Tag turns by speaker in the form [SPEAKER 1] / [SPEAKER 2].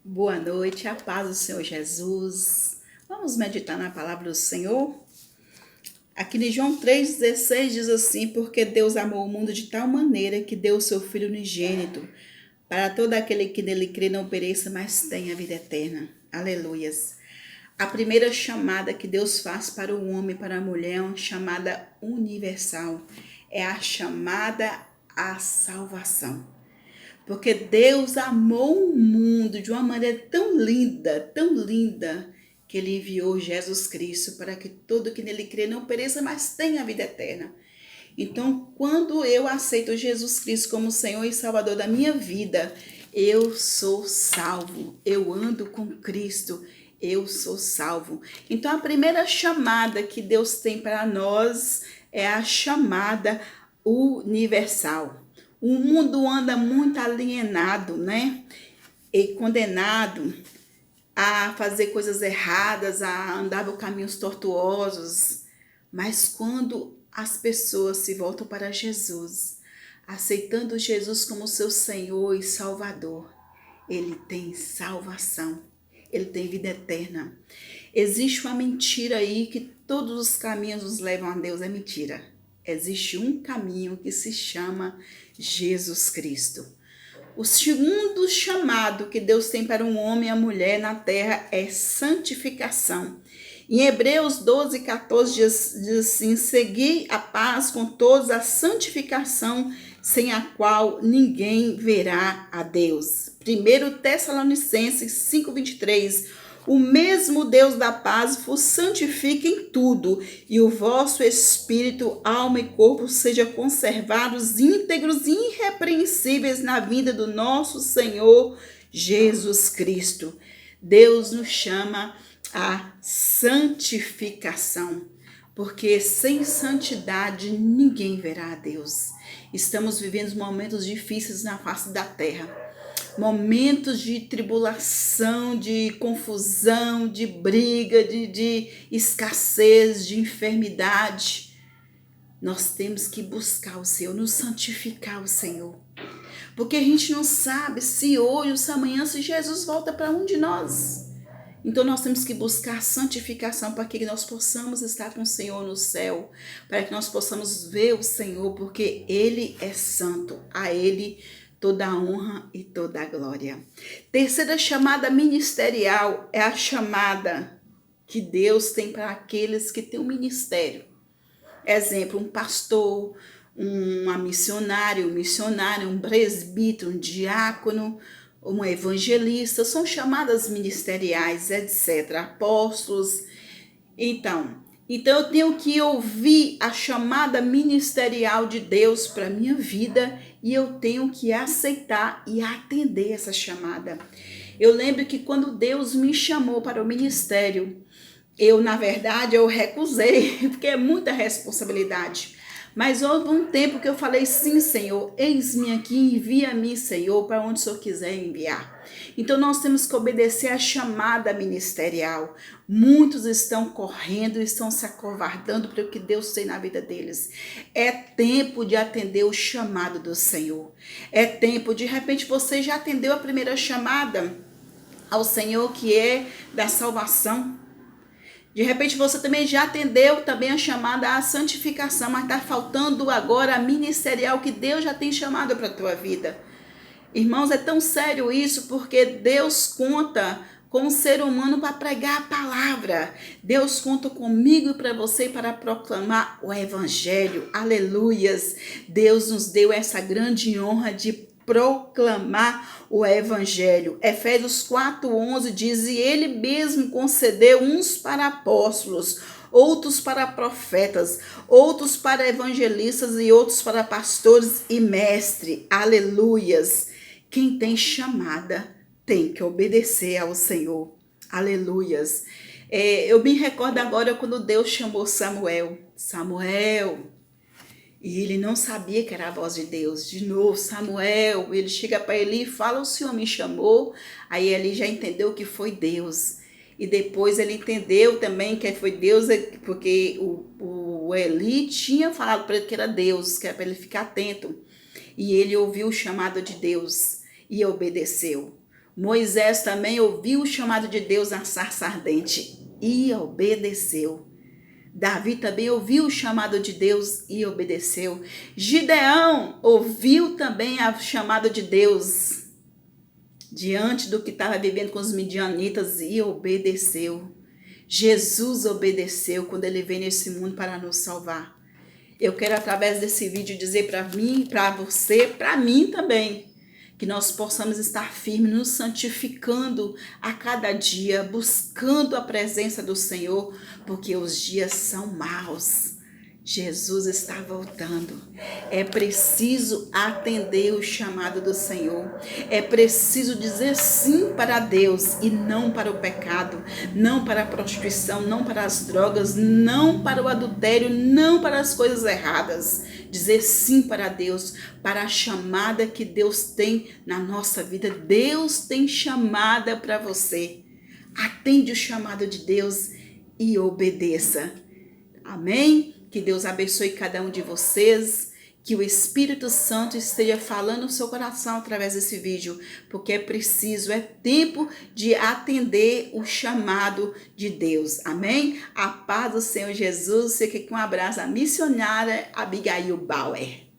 [SPEAKER 1] Boa noite, a paz do Senhor Jesus. Vamos meditar na palavra do Senhor? Aqui em João 3,16 diz assim: Porque Deus amou o mundo de tal maneira que deu o seu Filho unigênito, para todo aquele que nele crê não pereça, mas tenha vida eterna. Aleluias. A primeira chamada que Deus faz para o homem e para a mulher é uma chamada universal. É a chamada à salvação. Porque Deus amou o mundo de uma maneira tão linda, que Ele enviou Jesus Cristo para que todo que nele crê não pereça, mas tenha a vida eterna. Então, quando eu aceito Jesus Cristo como Senhor e Salvador da minha vida, eu sou salvo. Eu ando com Cristo, eu sou salvo. Então, a primeira chamada que Deus tem para nós é a chamada universal. O mundo anda muito alienado, né? E condenado a fazer coisas erradas, a andar por caminhos tortuosos. Mas quando as pessoas se voltam para Jesus, aceitando Jesus como seu Senhor e Salvador, ele tem salvação, ele tem vida eterna. Existe uma mentira aí que todos os caminhos nos levam a Deus, é mentira. Existe um caminho que se chama Jesus Cristo. O segundo chamado que Deus tem para um homem e a mulher na terra é santificação. Em Hebreus 12:14 diz assim: segui a paz com todos, a santificação, sem a qual ninguém verá a Deus. 1 Tessalonicenses 5:23: o mesmo Deus da paz vos santifique em tudo, e o vosso espírito, alma e corpo sejam conservados íntegros e irrepreensíveis na vinda do nosso Senhor Jesus Cristo. Deus nos chama à santificação, porque sem santidade ninguém verá a Deus. Estamos vivendo momentos difíceis na face da terra. Momentos de tribulação, de confusão, de briga, de escassez, de enfermidade. Nós temos que buscar o Senhor, nos santificar o Senhor. Porque a gente não sabe se hoje ou se amanhã, se Jesus volta para um de nós. Então nós temos que buscar santificação para que nós possamos estar com o Senhor no céu, para que nós possamos ver o Senhor, porque Ele é santo, a Ele toda a honra e toda a glória. Terceira chamada ministerial é a chamada que Deus tem para aqueles que têm um ministério. Exemplo, um pastor, uma missionária, um presbítero, um diácono, uma evangelista, são chamadas ministeriais, etc. Apóstolos. Então eu tenho que ouvir a chamada ministerial de Deus para minha vida e eu tenho que aceitar e atender essa chamada. Eu lembro que quando Deus me chamou para o ministério, na verdade, eu recusei, porque é muita responsabilidade. Mas houve um tempo que eu falei, sim, Senhor, eis-me aqui, envia-me, Senhor, para onde o Senhor quiser enviar. Então nós temos que obedecer à chamada ministerial. Muitos estão correndo, estão se acovardando para o que Deus tem na vida deles. É tempo de atender o chamado do Senhor. É tempo, de repente você já atendeu a primeira chamada ao Senhor, que é da salvação. De repente você também já atendeu também a chamada à santificação, mas está faltando agora a ministerial que Deus já tem chamado para a tua vida. Irmãos, é tão sério isso, porque Deus conta com o ser humano para pregar a palavra. Deus conta comigo e para você para proclamar o evangelho. Aleluias! Deus nos deu essa grande honra de proclamar o evangelho. Efésios 4:11 diz: e ele mesmo concedeu uns para apóstolos, outros para profetas, outros para evangelistas e outros para pastores e mestres. Aleluias! Quem tem chamada tem que obedecer ao Senhor. Aleluias! Eu me recordo agora quando Deus chamou Samuel. E ele não sabia que era a voz de Deus. De novo, Samuel, ele chega para Eli e fala, o Senhor me chamou. Aí Eli já entendeu que foi Deus. E depois ele entendeu também que foi Deus, porque o Eli tinha falado para ele que era Deus, que era para ele ficar atento. E ele ouviu o chamado de Deus e obedeceu. Moisés também ouviu o chamado de Deus na sarça ardente e obedeceu. Davi também ouviu o chamado de Deus e obedeceu. Gideão ouviu também o chamado de Deus diante do que estava vivendo com os midianitas e obedeceu. Jesus obedeceu quando ele veio nesse mundo para nos salvar. Eu quero, através desse vídeo, dizer para mim, para você, para mim também, que nós possamos estar firmes, nos santificando a cada dia, buscando a presença do Senhor, porque os dias são maus. Jesus está voltando. É preciso atender o chamado do Senhor. É preciso dizer sim para Deus e não para o pecado, não para a prostituição, não para as drogas, não para o adultério, não para as coisas erradas. Dizer sim para Deus, para a chamada que Deus tem na nossa vida. Deus tem chamada para você. Atende o chamado de Deus e obedeça. Amém? Que Deus abençoe cada um de vocês, que o Espírito Santo esteja falando no seu coração através desse vídeo, porque é preciso, é tempo de atender o chamado de Deus. Amém? A paz do Senhor Jesus, fique com um abraço, a missionária Abigail Bauer.